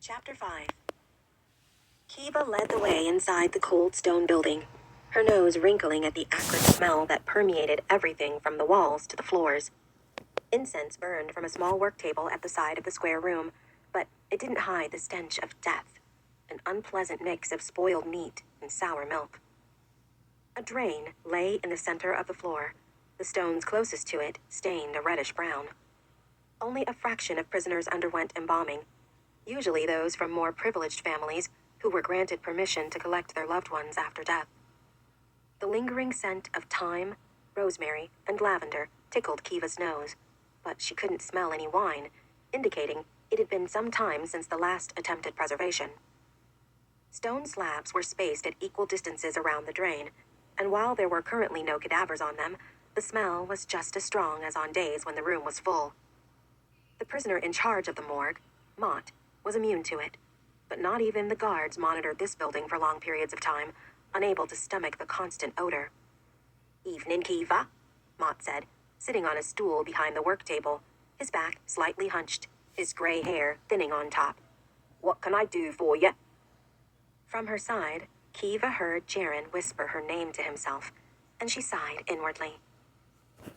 Chapter 5. Kiva led the way inside the cold stone building, her nose wrinkling at the acrid smell that permeated everything from the walls to the floors. Incense burned from a small work table at the side of the square room, but it didn't hide the stench of death, an unpleasant mix of spoiled meat and sour milk. A drain lay in the center of the floor, the stones closest to it stained a reddish brown. Only a fraction of prisoners underwent embalming, usually those from more privileged families who were granted permission to collect their loved ones after death. The lingering scent of thyme, rosemary, and lavender tickled Kiva's nose, but she couldn't smell any wine, indicating it had been some time since the last attempted preservation. Stone slabs were spaced at equal distances around the drain, and while there were currently no cadavers on them, the smell was just as strong as on days when the room was full. The prisoner in charge of the morgue, Mott, was immune to it, but not even the guards monitored this building for long periods of time, unable to stomach the constant odor. "Evening, Kiva," Mott said, sitting on a stool behind the work table, his back slightly hunched, his gray hair thinning on top. "What can I do for you?" From her side, Kiva heard Jaren whisper her name to himself, and she sighed inwardly.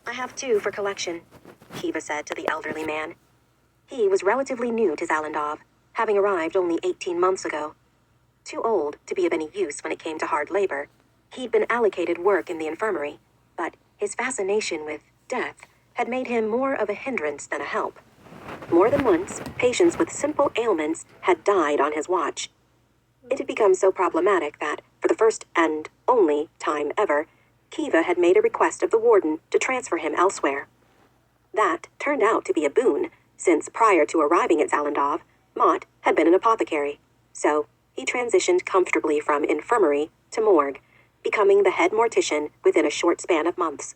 "I have 2 for collection," Kiva said to the elderly man. He was relatively new to Zalandov, having arrived only 18 months ago. Too old to be of any use when it came to hard labor, he'd been allocated work in the infirmary, but his fascination with death had made him more of a hindrance than a help. More than once, patients with simple ailments had died on his watch. It had become so problematic that, for the first and only time ever, Kiva had made a request of the warden to transfer him elsewhere. That turned out to be a boon, since prior to arriving at Zalandov, Mott had been an apothecary, so he transitioned comfortably from infirmary to morgue, becoming the head mortician within a short span of months.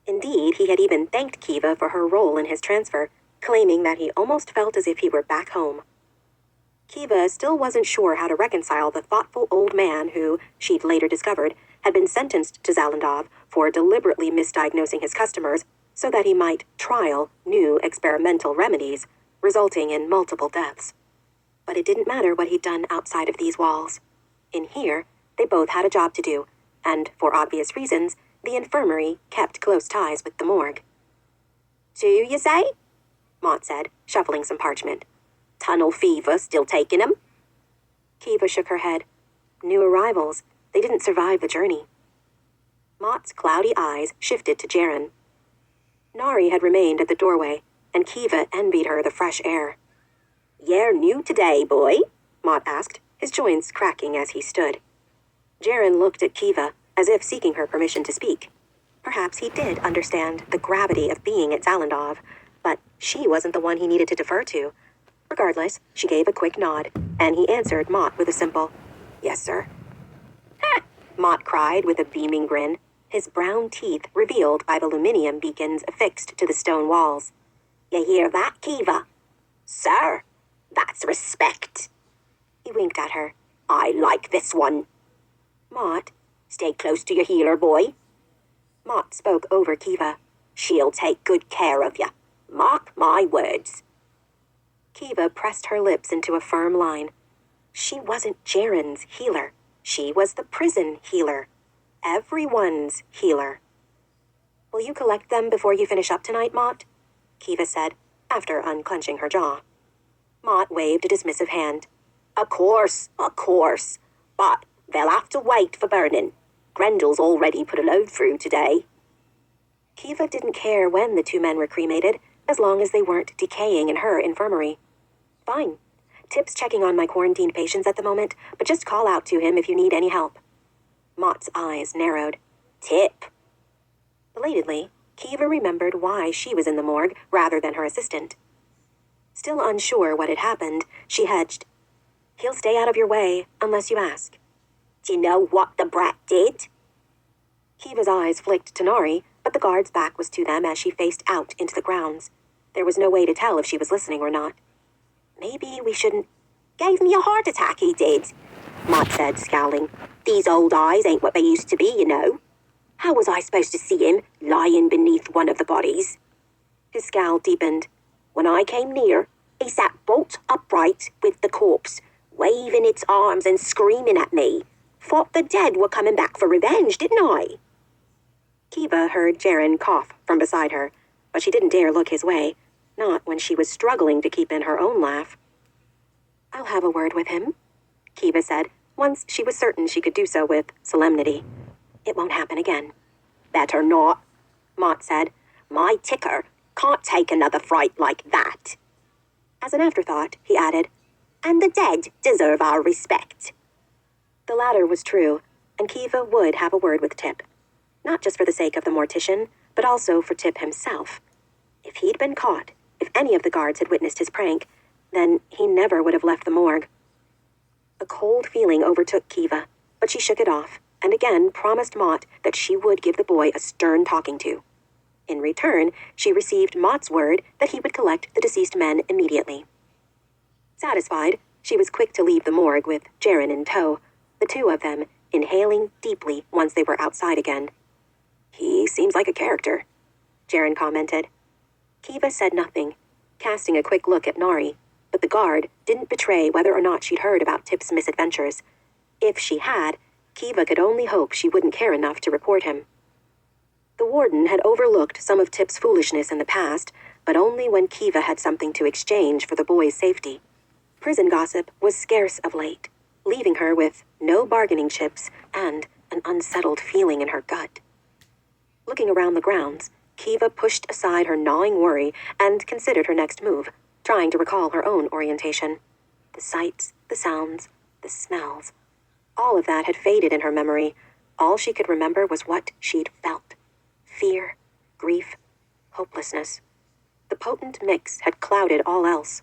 Indeed, he had even thanked Kiva for her role in his transfer, claiming that he almost felt as if he were back home. Kiva still wasn't sure how to reconcile the thoughtful old man who, she'd later discovered, had been sentenced to Zalandov for deliberately misdiagnosing his customers so that he might trial new experimental remedies, resulting in multiple deaths. But it didn't matter what he'd done outside of these walls. In here, they both had a job to do, and for obvious reasons, the infirmary kept close ties with the morgue. "Do you say?" Mott said, shuffling some parchment. "Tunnel fever still taking 'em?" Kiva shook her head. "New arrivals. They didn't survive the journey." Mott's cloudy eyes shifted to Jaren. Nari had remained at the doorway, and Kiva envied her the fresh air. "You're new today, boy?" Mott asked, his joints cracking as he stood. Jaren looked at Kiva, as if seeking her permission to speak. Perhaps he did understand the gravity of being at Zalandov, but she wasn't the one he needed to defer to. Regardless, she gave a quick nod, and he answered Mott with a simple, "Yes, sir." "Ha!" Mott cried with a beaming grin, his brown teeth revealed by the aluminium beacons affixed to the stone walls. "You hear that, Kiva? Sir, that's respect." He winked at her. "I like this one." "Mott, stay close to your healer, boy." Mott spoke over Kiva. "She'll take good care of you. Mark my words." Kiva pressed her lips into a firm line. She wasn't Jaren's healer. She was the prison healer. Everyone's healer. "Will you collect them before you finish up tonight, Mott?" Kiva said, after unclenching her jaw. Mott waved a dismissive hand. Of course. But they'll have to wait for burning. Grendel's already put a load through today." Kiva didn't care when the 2 men were cremated, as long as they weren't decaying in her infirmary. "Fine. Tip's checking on my quarantined patients at the moment, but just call out to him if you need any help." Mott's eyes narrowed. "Tip." Belatedly, Kiva remembered why she was in the morgue rather than her assistant. Still unsure what had happened, she hedged. "He'll stay out of your way, unless you ask." "Do you know what the brat did?" Kiva's eyes flicked to Nari, but the guard's back was to them as she faced out into the grounds. There was no way to tell if she was listening or not. "Maybe we shouldn't—" "Gave me a heart attack, he did," Mott said, scowling. "These old eyes ain't what they used to be, you know. How was I supposed to see him lying beneath one of the bodies?" His scowl deepened. "When I came near, He sat bolt upright with the corpse, waving its arms and screaming at me. Thought the dead were coming back for revenge, didn't I? Kiva heard Jaren cough from beside her, but she didn't dare look his way, not when she was struggling to keep in her own laugh. I'll have a word with him, Kiva said, once she was certain she could do so with solemnity. It won't happen again. Better not, Mott said. My ticker can't take another fright like that. As an afterthought, he added, And the dead deserve our respect. The latter was true, and Kiva would have a word with Tip. Not just for the sake of the mortician, but also for Tip himself. If he'd been caught, if any of the guards had witnessed his prank, then he never would have left the morgue. A cold feeling overtook Kiva, but she shook it off, and again promised Mott that she would give the boy a stern talking to. In return, she received Mott's word that he would collect the deceased men immediately. Satisfied, she was quick to leave the morgue with Jaren in tow, the two of them inhaling deeply once they were outside again. He seems like a character, Jaren commented. Kiva said nothing, casting a quick look at Nari, but the guard didn't betray whether or not she'd heard about Tip's misadventures. If she had, Kiva could only hope she wouldn't care enough to report him. The warden had overlooked some of Tip's foolishness in the past, but only when Kiva had something to exchange for the boy's safety. Prison gossip was scarce of late, leaving her with no bargaining chips and an unsettled feeling in her gut. Looking around the grounds, Kiva pushed aside her gnawing worry and considered her next move, trying to recall her own orientation. The sights, the sounds, the smells. All of that had faded in her memory. All she could remember was what she'd felt. Fear, grief, hopelessness. The potent mix had clouded all else.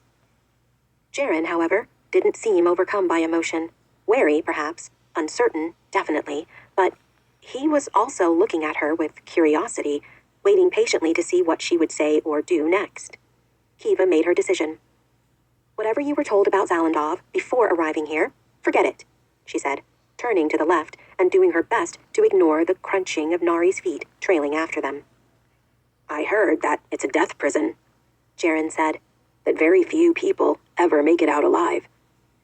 Jaren, however, didn't seem overcome by emotion. Wary, perhaps. Uncertain, definitely. But he was also looking at her with curiosity, waiting patiently to see what she would say or do next. Kiva made her decision. Whatever you were told about Zalandov before arriving here, forget it, she said, turning to the left and doing her best to ignore the crunching of Nari's feet trailing after them. I heard that it's a death prison, Jaren said, that very few people ever make it out alive,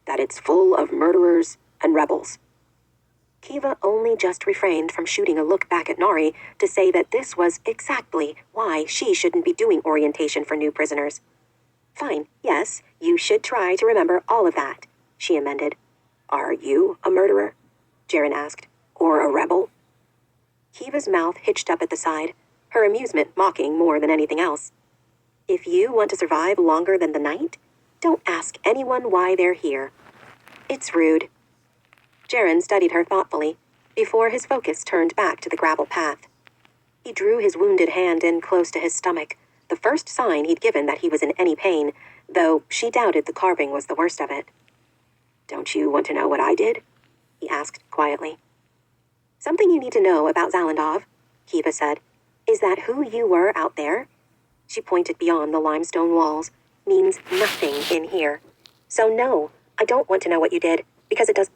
that it's full of murderers and rebels. Kiva only just refrained from shooting a look back at Nari to say that this was exactly why she shouldn't be doing orientation for new prisoners. Fine, yes, you should try to remember all of that, she amended. Are you a murderer? Jaren asked. Or a rebel? Kiva's mouth hitched up at the side, her amusement mocking more than anything else. If you want to survive longer than the night, don't ask anyone why they're here. It's rude. Jaren studied her thoughtfully, before his focus turned back to the gravel path. He drew his wounded hand in close to his stomach, the first sign he'd given that he was in any pain, though she doubted the carving was the worst of it. Don't you want to know what I did? He asked quietly. Something you need to know about Zalandov, Kiva said, is that who you were out there, she pointed beyond the limestone walls, means nothing in here. So no, I don't want to know what you did, because it does